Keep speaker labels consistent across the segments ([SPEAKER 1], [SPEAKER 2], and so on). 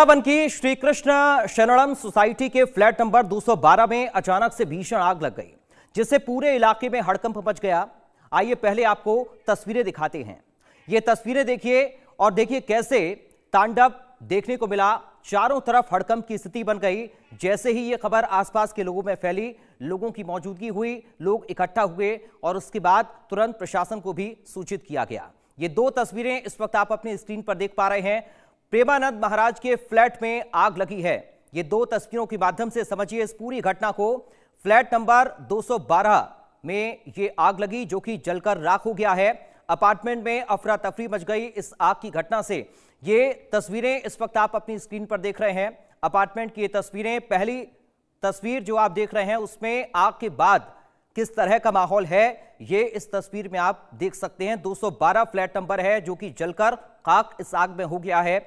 [SPEAKER 1] वृंदावन की श्री कृष्ण शरणम सोसाइटी के फ्लैट नंबर 212 में अचानक से भीषण आग लग गई, जिससे पूरे इलाके में हड़कंप मच गया। आइए पहले आपको तस्वीरें दिखाते हैं। ये तस्वीरें देखिए और देखिए कैसे तांडव देखने को मिला। चारों तरफ हड़कंप की स्थिति बन गई। जैसे ही ये खबर आसपास के लोगों में फैली, लोगों की मौजूदगी हुई, लोग इकट्ठा हुए और उसके बाद तुरंत प्रशासन को भी सूचित किया गया। ये दो तस्वीरें इस वक्त आप अपनी स्क्रीन पर देख पा रहे हैं। प्रेमानंद महाराज के फ्लैट में आग लगी है। ये दो तस्वीरों के माध्यम से समझिए इस पूरी घटना को। फ्लैट नंबर 212 में ये आग लगी जो कि जलकर राख हो गया है। अपार्टमेंट में अफरा तफरी मच गई इस आग की घटना से। ये तस्वीरें इस वक्त आप अपनी स्क्रीन पर देख रहे हैं, अपार्टमेंट की ये तस्वीरें। पहली तस्वीर जो आप देख रहे हैं उसमें आग के बाद किस तरह का माहौल है ये इस तस्वीर में आप देख सकते हैं। 212 फ्लैट नंबर है जो कि जलकर खाक इस आग में हो गया है।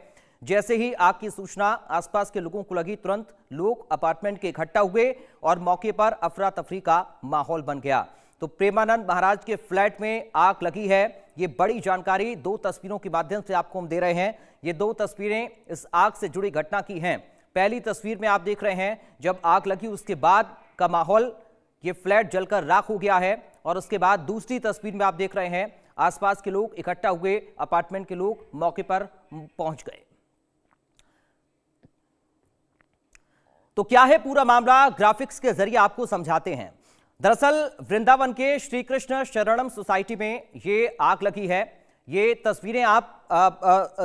[SPEAKER 1] जैसे ही आग की सूचना आसपास के लोगों को लगी, तुरंत लोग अपार्टमेंट के इकट्ठा हुए और मौके पर अफरा तफरी का माहौल बन गया। तो प्रेमानंद महाराज के फ्लैट में आग लगी है। ये बड़ी जानकारी दो तस्वीरों के माध्यम से आपको हम दे रहे हैं। ये दो तस्वीरें इस आग से जुड़ी घटना की हैं। पहली तस्वीर में आप देख रहे हैं जब आग लगी उसके बाद का माहौल, ये फ्लैट जलकर राख हो गया है। और उसके बाद दूसरी तस्वीर में आप देख रहे हैं आसपास के लोग इकट्ठा हुए, अपार्टमेंट के लोग मौके पर पहुंच गए। तो क्या है पूरा मामला, ग्राफिक्स के जरिए आपको समझाते हैं। दरअसल वृंदावन के श्री कृष्ण शरणम सोसाइटी में ये आग लगी है। ये तस्वीरें आप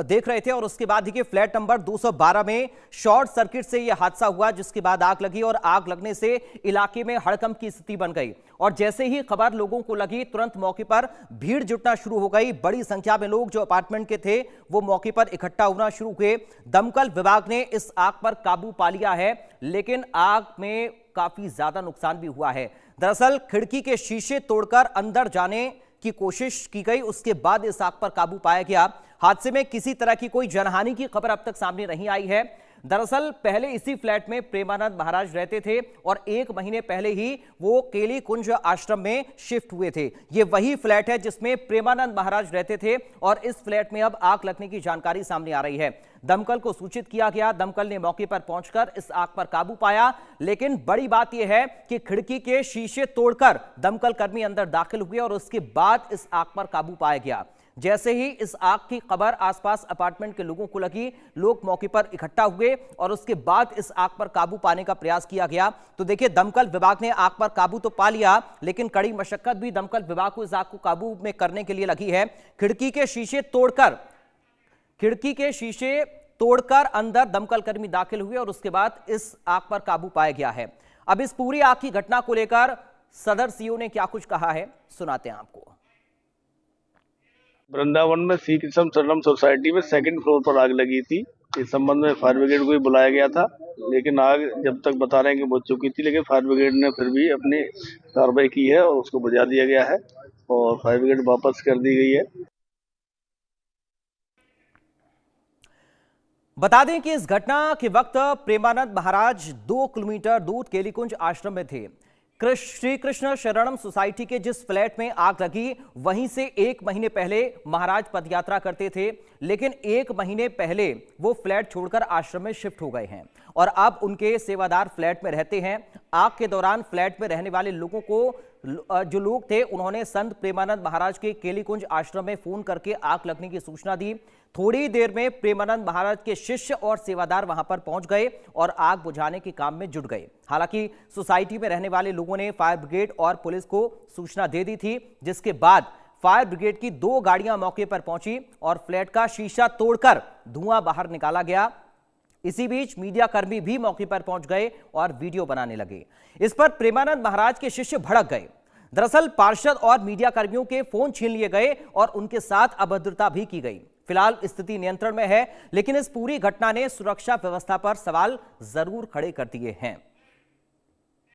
[SPEAKER 1] देख रहे थे और उसके बाद देखिए फ्लैट नंबर 212 में शॉर्ट सर्किट से यह हादसा हुआ, जिसके बाद आग लगी और आग लगने से इलाके में हड़कंप की स्थिति बन गई। और जैसे ही खबर लोगों को लगी, तुरंत मौके पर भीड़ जुटना शुरू हो गई। बड़ी संख्या में लोग जो अपार्टमेंट के थे वो मौके पर इकट्ठा होना शुरू हुए। दमकल विभाग ने इस आग पर काबू पा लिया है, लेकिन आग में काफी ज्यादा नुकसान भी हुआ है। दरअसल खिड़की के शीशे तोड़कर अंदर जाने की कोशिश की गई, उसके बाद इस आग पर काबू पाया गया। हादसे में किसी तरह की कोई जनहानि की खबर अब तक सामने नहीं आई है। दरअसल पहले इसी फ्लैट में प्रेमानंद महाराज रहते थे और 1 महीने पहले ही वो केली कुंज आश्रम में शिफ्ट हुए थे। ये वही फ्लैट है जिसमें प्रेमानंद महाराज रहते थे और इस फ्लैट में अब आग लगने की जानकारी सामने आ रही है। दमकल को सूचित किया गया, दमकल ने मौके पर पहुंचकर इस आग पर काबू पाया। लेकिन बड़ी बात यह है कि खिड़की के शीशे तोड़कर दमकल कर्मी अंदर दाखिल हुए और उसके बाद इस आग पर काबू पाया गया। जैसे ही इस आग की खबर आसपास अपार्टमेंट के लोगों को लगी, लोग मौके पर इकट्ठा हुए और उसके बाद इस आग पर काबू पाने का प्रयास किया गया। तो देखिए दमकल विभाग ने आग पर काबू तो पा लिया, लेकिन कड़ी मशक्कत भी दमकल विभाग को इस आग को काबू में करने के लिए लगी है। खिड़की के शीशे तोड़कर अंदर दमकल कर्मी दाखिल हुए और उसके बाद इस आग पर काबू पाया गया है। अब इस पूरी आग की घटना को लेकर सदर सीओ ने क्या कुछ कहा है, सुनाते हैं आपको।
[SPEAKER 2] वृंदावन में श्री कृष्ण शरणम सोसाइटी में 2nd फ्लोर पर आग लगी थी। इस संबंध में फायर ब्रिगेड को भी बुलाया गया था, लेकिन आग जब तक बता रहे हैं कि बुझ चुकी थी, लेकिन फायर ब्रिगेड ने फिर भी अपनी कार्रवाई की है और उसको बुझा दिया गया है और फायर ब्रिगेड वापस कर दी गई है।
[SPEAKER 1] बता दें कि इस घटना के वक्त प्रेमानंद महाराज 2 किलोमीटर दूर केलीकुंज आश्रम में थे। श्री कृष्ण शरणम सोसाइटी के जिस फ्लैट में आग लगी, वहीं से 1 महीने पहले महाराज पदयात्रा करते थे, लेकिन 1 महीने पहले वो फ्लैट छोड़कर आश्रम में शिफ्ट हो गए हैं और अब उनके सेवादार फ्लैट में रहते हैं। आग के दौरान फ्लैट में रहने वाले लोगों को, जो लोग थे, उन्होंने संत प्रेमानंद महाराज के केलीकुंज आश्रम में फोन करके आग लगने की सूचना दी। थोड़ी देर में प्रेमानंद महाराज के शिष्य और सेवादार वहां पर पहुंच गए और आग बुझाने के काम में जुट गए। हालांकि सोसाइटी में रहने वाले लोगों ने फायर ब्रिगेड और पुलिस को सूचना दे दी थी, जिसके बाद फायर ब्रिगेड की 2 गाड़ियां मौके पर पहुंची और फ्लैट का शीशा तोड़कर धुआं बाहर निकाला गया। इसी बीच मीडिया कर्मी भी मौके पर पहुंच गए और वीडियो बनाने लगे। इस पर प्रेमानंद महाराज के शिष्य भड़क गए। दरअसल पार्षद और मीडिया कर्मियों के फोन छीन लिए गए और उनके साथ अभद्रता भी की गई। फिलहाल स्थिति नियंत्रण में है, लेकिन इस पूरी घटना ने सुरक्षा व्यवस्था पर सवाल जरूर खड़े कर दिए हैं।